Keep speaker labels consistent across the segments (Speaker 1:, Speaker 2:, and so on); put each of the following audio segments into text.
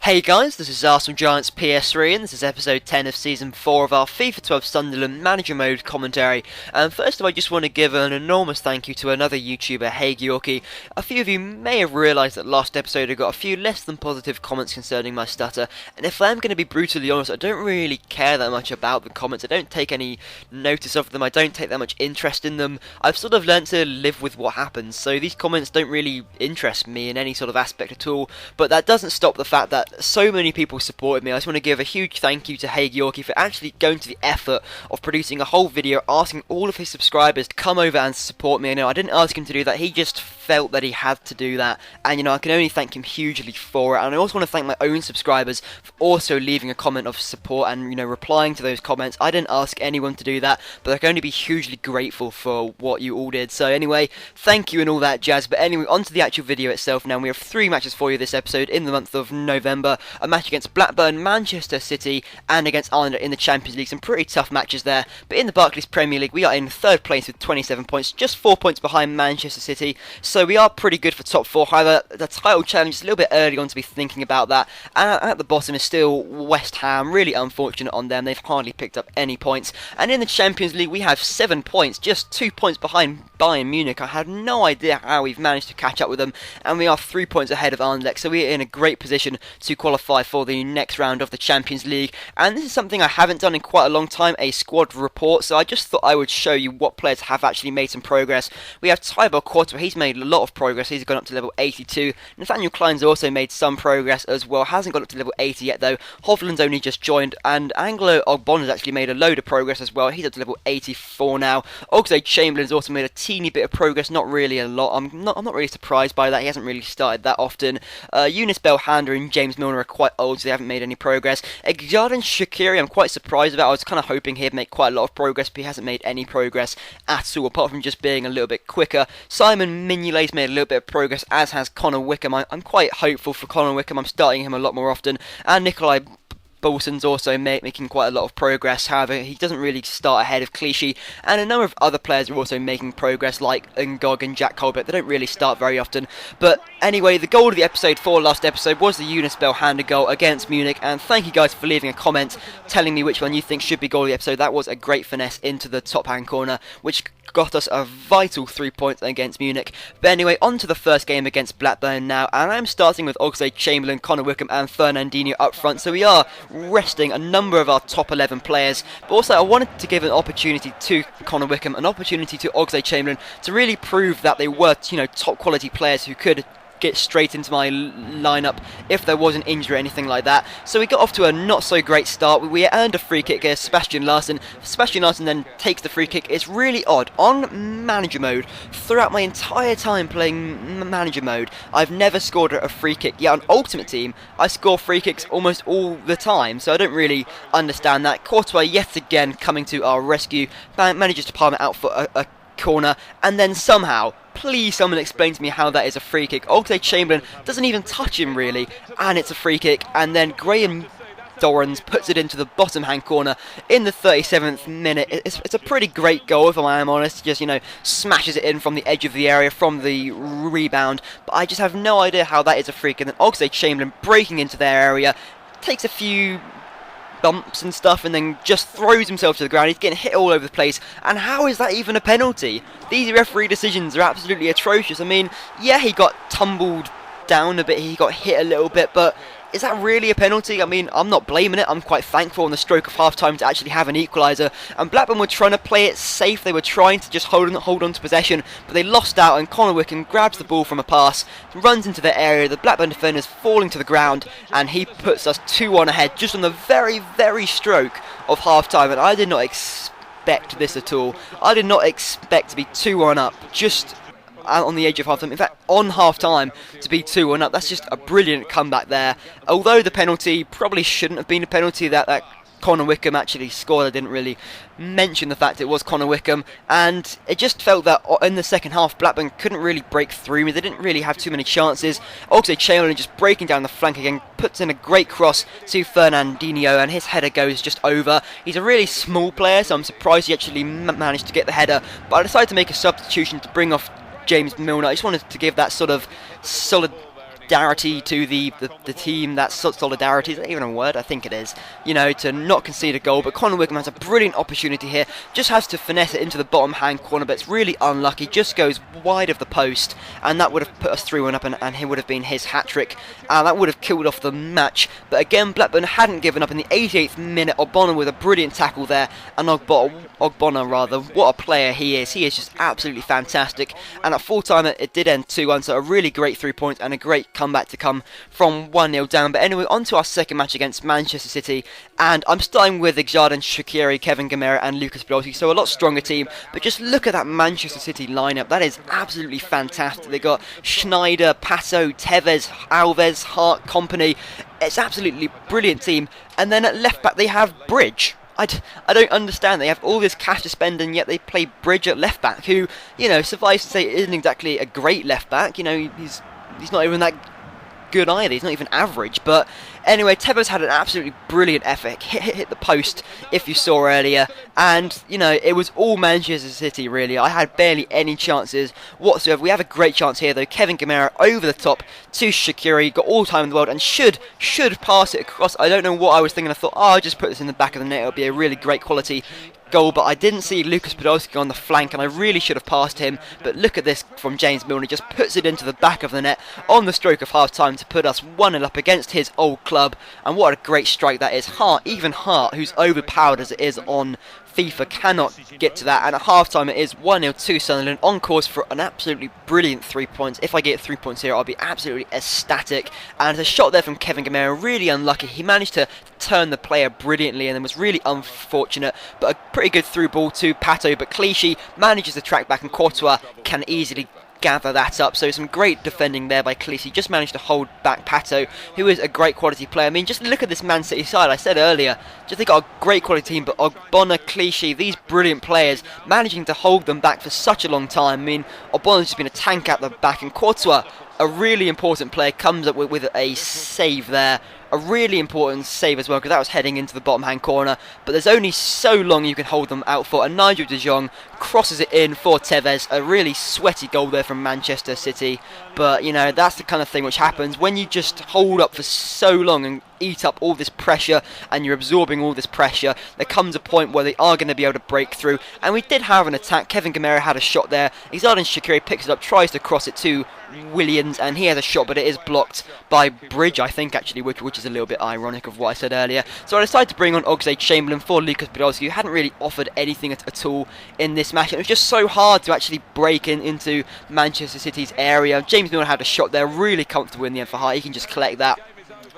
Speaker 1: Hey guys, this is Arsenal Giants PS3 and this is episode 10 of season 4 of our FIFA 12 Sunderland Manager Mode commentary. And first of all, I just want to give an enormous thank you to another YouTuber, Hey Georgie. A few of you may have realised that last episode I got a few less than positive comments concerning my stutter, and if I am going to be brutally honest, I don't really care that much about the comments. I don't take any notice of them, I don't take that much interest in them. I've sort of learnt to live with what happens, so these comments don't really interest me in any sort of aspect at all, but that doesn't stop the fact that so many people supported me. I just want to give a huge thank you to Hey Georgie for actually going to the effort of producing a whole video asking all of his subscribers to come over and support me. I didn't ask him to do that, he just felt that he had to do that, and I can only thank him hugely for it. And I also want to thank my own subscribers for also leaving a comment of support and replying to those comments. I didn't ask anyone to do that, but I can only be hugely grateful for what you all did. So anyway, thank you and all that jazz. But anyway, on to the actual video itself now. We have 3 matches for you this episode in the month of November. A match against Blackburn, Manchester City, and against Arsenal in the Champions League. Some pretty tough matches there. But in the Barclays Premier League, we are in 3rd place with 27 points, just 4 points behind Manchester City. So we are pretty good for top 4. However, the title challenge is a little bit early on to be thinking about that. And at the bottom is still West Ham. Really unfortunate on them. They've hardly picked up any points. And in the Champions League, we have 7 points, just 2 points behind Bayern Munich. I had no idea how we've managed to catch up with them. And we are 3 points ahead of Anderlecht. So we are in a great position to qualify for the next round of the Champions League. And this is something I haven't done in quite a long time, a squad report, so I just thought I would show you what players have actually made some progress. We have Thibaut Courtois, he's made a lot of progress, he's gone up to level 82. Nathaniel Klein's also made some progress as well, hasn't got up to level 80 yet though. Hovland's only just joined, and Anglo Ogbon has actually made a load of progress as well, he's up to level 84 now. Oxlade-Chamberlain's also made a teeny bit of progress, not really a lot. I'm not really surprised by that, he hasn't really started that often. Younes Belhanda and James Milner are quite old, so they haven't made any progress. Xherdan Shaqiri I'm quite surprised about. I was kind of hoping he'd make quite a lot of progress, but he hasn't made any progress at all, apart from just being a little bit quicker. Simon Mignolet's made a little bit of progress, as has Connor Wickham. I'm quite hopeful for Connor Wickham. I'm starting him a lot more often. And Nikolai Bolton's also making quite a lot of progress, however he doesn't really start ahead of Clichy, and a number of other players are also making progress like Ngog and Jack Colbert. They don't really start very often, but anyway, the goal of the episode for last episode was the Younes Belhanda goal against Munich, and thank you guys for leaving a comment telling me which one you think should be goal of the episode. That was a great finesse into the top hand corner, which got us a vital 3 points against Munich. But anyway, on to the first game against Blackburn now, and I'm starting with Oxlade-Chamberlain, Connor Wickham and Fernandinho up front, so we are resting a number of our top 11 players, but also I wanted to give an opportunity to Connor Wickham, an opportunity to Oxlade-Chamberlain to really prove that they were, top quality players who could get straight into my lineup if there was an injury or anything like that. So we got off to a not so great start. We earned a free kick against Sebastian Larsson. Sebastian Larsson then takes the free kick. It's really odd. On manager mode, throughout my entire time playing manager mode, I've never scored a free kick. Yet on Ultimate Team, I score free kicks almost all the time, so I don't really understand that. Courtois yet again coming to our rescue, manages to palm it out for a corner, and then somehow, please someone explain to me how that is a free kick. Oxlade-Chamberlain doesn't even touch him really, and it's a free kick, and then Graham Dorrans puts it into the bottom hand corner in the 37th minute. It's a pretty great goal if I am honest. Just smashes it in from the edge of the area from the rebound, but I just have no idea how that is a free kick. And then Oxlade-Chamberlain breaking into their area, takes a few bumps and stuff, and then just throws himself to the ground. He's getting hit all over the place, and how is that even a penalty? These referee decisions are absolutely atrocious. I mean, yeah, he got tumbled down a bit, he got hit a little bit, but is that really a penalty? I mean, I'm not blaming it. I'm quite thankful on the stroke of half-time to actually have an equaliser. And Blackburn were trying to play it safe. They were trying to just hold on to possession, but they lost out, and Connor Wickham grabs the ball from a pass, runs into their area. The Blackburn defender's falling to the ground, and he puts us 2-1 ahead just on the very, very stroke of half-time. And I did not expect this at all. I did not expect to be 2-1 up just on the edge of half-time. In fact, on half-time to be 2-1 up, that's just a brilliant comeback there. Although the penalty probably shouldn't have been a penalty that Connor Wickham actually scored. I didn't really mention the fact it was Connor Wickham, and it just felt that in the second half Blackburn couldn't really break through me. They didn't really have too many chances. Oxlade-Chamberlain just breaking down the flank again, puts in a great cross to Fernandinho, and his header goes just over. He's a really small player, so I'm surprised he actually managed to get the header, but I decided to make a substitution to bring off James Milner. I just wanted to give that sort of solid solidarity to the team. That solidarity, is that even a word? I think it is. To not concede a goal, but Conor Wickham has a brilliant opportunity here, just has to finesse it into the bottom hand corner, but it's really unlucky, just goes wide of the post, and that would have put us 3-1 up, and it would have been his hat-trick, and that would have killed off the match. But again, Blackburn hadn't given up in the 88th minute. Ogbonna with a brilliant tackle there, and Ogbonna, what a player he is just absolutely fantastic, and at full time it did end 2-1, so a really great 3 points and a great comeback to come from 1-0 down. But anyway, on to our second match against Manchester City, and I'm starting with Xherdan Shaqiri, Kevin Gamera and Lucas Podolski, so a lot stronger team, but just look at that Manchester City lineup. That is absolutely fantastic. They got Schneider, Pato, Tevez, Alves, Hart, Company. It's absolutely brilliant team. And then at left back they have Bridge. I don't understand. They have all this cash to spend, and yet they play Bridge at left back, who, suffice to say, isn't exactly a great left back. He's not even that good either. He's not even average. But anyway, Tevez had an absolutely brilliant effort. Hit the post, if you saw earlier, and it was all Manchester City really. I had barely any chances whatsoever. We have a great chance here though. Kevin Gamera over the top to Shaqiri, got all the time in the world, and should pass it across. I don't know what I was thinking. I thought, I'll just put this in the back of the net. It'll be a really great quality goal, but I didn't see Lucas Podolski on the flank, and I really should have passed him. But look at this from James Milner, just puts it into the back of the net on the stroke of half time to put us 1-0 up against his old club. And what a great strike that is. Even Hart, who's overpowered as it is on FIFA, cannot get to that, and at half time it is 1-0 to Sunderland, on course for an absolutely brilliant 3 points. If I get 3 points here, I'll be absolutely ecstatic. And a shot there from Kevin Gamera, really unlucky. He managed to turn the player brilliantly and then was really unfortunate, but a pretty good through ball to Pato, but Clichy manages to track back, and Courtois can easily gather that up. So some great defending there by Clichy, just managed to hold back Pato, who is a great quality player. I mean, just look at this Man City side. I said earlier, just they got a great quality team, but Ogbonna, Clichy, these brilliant players, managing to hold them back for such a long time. I mean, Ogbonna's just been a tank at the back, and Courtois, a really important player, comes up with a save there. A really important save as well, because that was heading into the bottom hand corner, but there's only so long you can hold them out for, and Nigel de Jong crosses it in for Tevez. A really sweaty goal there from Manchester City, but that's the kind of thing which happens when you just hold up for so long and eat up all this pressure, and you're absorbing all this pressure. There comes a point where they are going to be able to break through, and we did have an attack. Kevin Gamera had a shot there. Xherdan Shaqiri picks it up, tries to cross it to Williams, and he has a shot, but it is blocked by Bridge, I think, actually, which is a little bit ironic of what I said earlier. So I decided to bring on Oxlade-Chamberlain for Lucas Podolski, who hadn't really offered anything at all in this match. It was just so hard to actually break into Manchester City's area. James Milner had a shot there, really comfortable in the end for Hart. He can just collect that.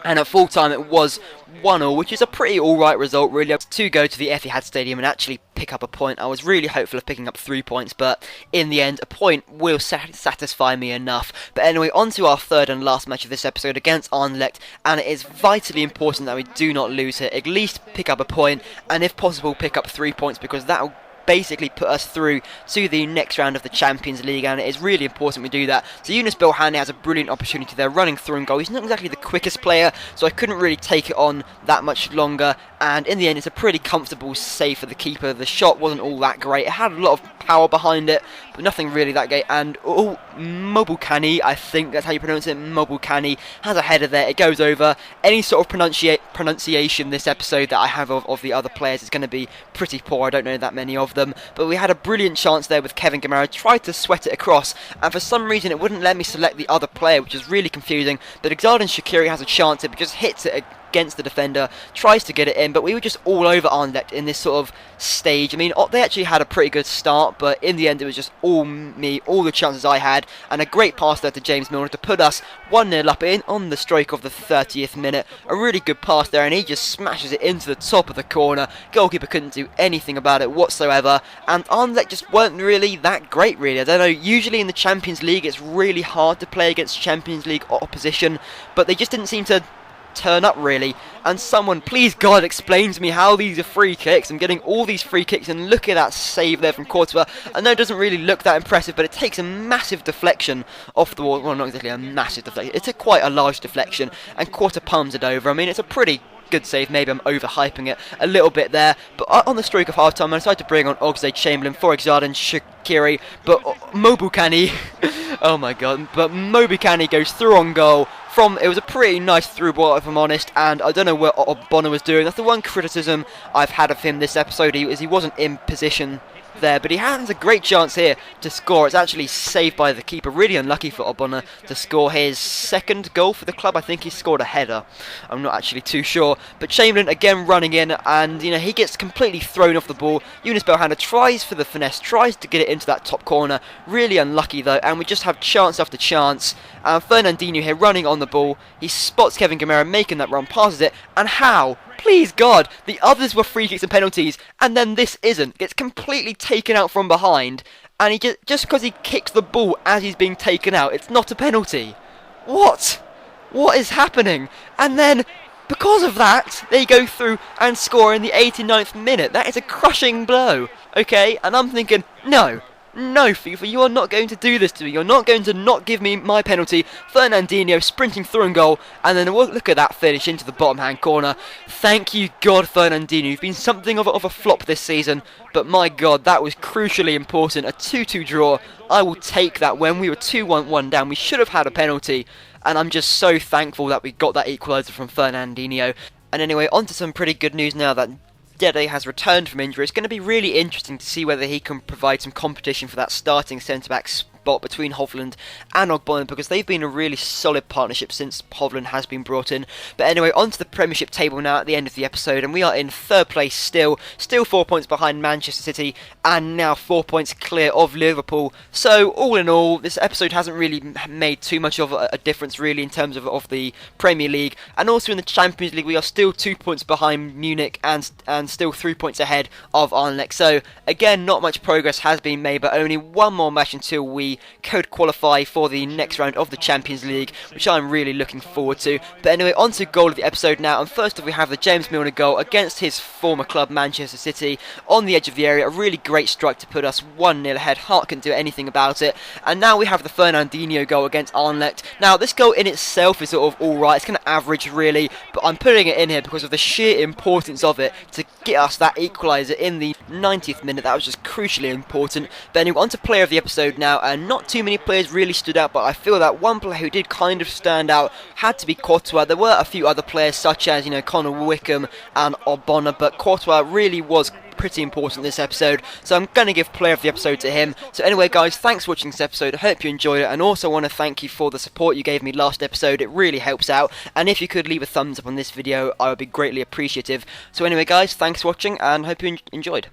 Speaker 1: And at full time it was 1-0, which is a pretty alright result really, to go to the Etihad Stadium and actually pick up a point. I was really hopeful of picking up 3 points, but in the end a point will satisfy me enough. But anyway, on to our third and last match of this episode against Anderlecht, and it is vitally important that we do not lose here. At least pick up a point, and if possible pick up 3 points, because that will basically put us through to the next round of the Champions League, and it is really important we do that. So Yunus Bilhane has a brilliant opportunity there, running through and goal. He's not exactly the quickest player, so I couldn't really take it on that much longer, and in the end it's a pretty comfortable save for the keeper. The shot wasn't all that great. It had a lot of power behind it, but nothing really that great. And Mobukani, I think that's how you pronounce it, Mobukani, has a header there. It goes over. Any sort of pronunciation this episode that I have of the other players is going to be pretty poor. I don't know that many of them, but we had a brilliant chance there with Kevin Gamera. Tried to sweat it across, and for some reason it wouldn't let me select the other player, which is really confusing. But Xherdan Shaqiri has a chance. It just hits it against the defender, tries to get it in, but we were just all over Anderlecht in this sort of stage. I mean, they actually had a pretty good start, but in the end it was just all me, all the chances I had, and a great pass there to James Milner to put us 1-0 up in on the stroke of the 30th minute. A really good pass there, and he just smashes it into the top of the corner. Goalkeeper couldn't do anything about it whatsoever, and Anderlecht just weren't really that great really. I don't know, usually in the Champions League it's really hard to play against Champions League opposition, but they just didn't seem to turn up really. And someone, please God, explain to me how these are free kicks. I'm getting all these free kicks, and look at that save there from Courtois. I know it doesn't really look that impressive, but it takes a massive deflection off the wall. Well, not exactly a massive deflection, it's quite a large deflection, and Courtois palms it over. I mean, it's a pretty good save. Maybe I'm overhyping it a little bit there. But on the stroke of half-time, I decided to bring on Oxlade-Chamberlain for Exarden Shaqiri. But Mobukani, oh my god, but Mobukani goes through on goal. It was a pretty nice through ball, if I'm honest, and I don't know what Ogbonna was doing. That's the one criticism I've had of him this episode, is he wasn't in position there, but he has a great chance here to score. It's actually saved by the keeper. Really unlucky for Ogbonna to score his second goal for the club. I think he scored a header. I'm not actually too sure. But Chamberlain again running in, and he gets completely thrown off the ball. Yunus Belhanda tries for the finesse, tries to get it into that top corner. Really unlucky though, and we just have chance after chance. And Fernandinho here running on the ball. He spots Kevin Gamera making that run, passes it, and how? Please God, the others were free kicks and penalties, and then this isn't. Gets completely taken out from behind, and he just because he kicks the ball as he's being taken out, it's not a penalty. What? What is happening? And then, because of that, they go through and score in the 89th minute. That is a crushing blow, okay? And I'm thinking, no, FIFA, you are not going to do this to me. You're not going to not give me my penalty. Fernandinho sprinting through and goal, and then look at that finish into the bottom hand corner. Thank you God, Fernandinho. You've been something of a flop this season, but my God, that was crucially important. A 2-2 draw. I will take that. When we were 2-1 down, we should have had a penalty, and I'm just so thankful that we got that equaliser from Fernandinho. And anyway, on to some pretty good news now that Dede has returned from injury. It's going to be really interesting to see whether he can provide some competition for that starting centre-back spot between Hovland and Ogbonna, because they've been a really solid partnership since Hovland has been brought in. But anyway, onto the Premiership table now at the end of the episode, and we are in third place still 4 points behind Manchester City, and now 4 points clear of Liverpool. So all in all, this episode hasn't really made too much of a difference really in terms of the Premier League, and also in the Champions League we are still 2 points behind Munich and still 3 points ahead of Anderlecht. So again, not much progress has been made, but only one more match until we could qualify for the next round of the Champions League, which I'm really looking forward to. But anyway, on to goal of the episode now, and first off we have the James Milner goal against his former club Manchester City on the edge of the area. A really great strike to put us 1-0 ahead. Hart couldn't do anything about it. And now we have the Fernandinho goal against Anderlecht. Now this goal in itself is sort of alright, it's kind of average really, but I'm putting it in here because of the sheer importance of it to get us that equaliser in the 90th minute. That was just crucially important. But anyway, on to player of the episode now, and not too many players really stood out, but I feel that one player who did kind of stand out had to be Courtois. There were a few other players such as, Connor Wickham and Ogbonna, but Courtois really was pretty important this episode, so I'm going to give player of the episode to him. So anyway guys, thanks for watching this episode. I hope you enjoyed it, and also want to thank you for the support you gave me last episode. It really helps out, and if you could leave a thumbs up on this video, I would be greatly appreciative. So anyway guys, thanks for watching, and hope you enjoyed.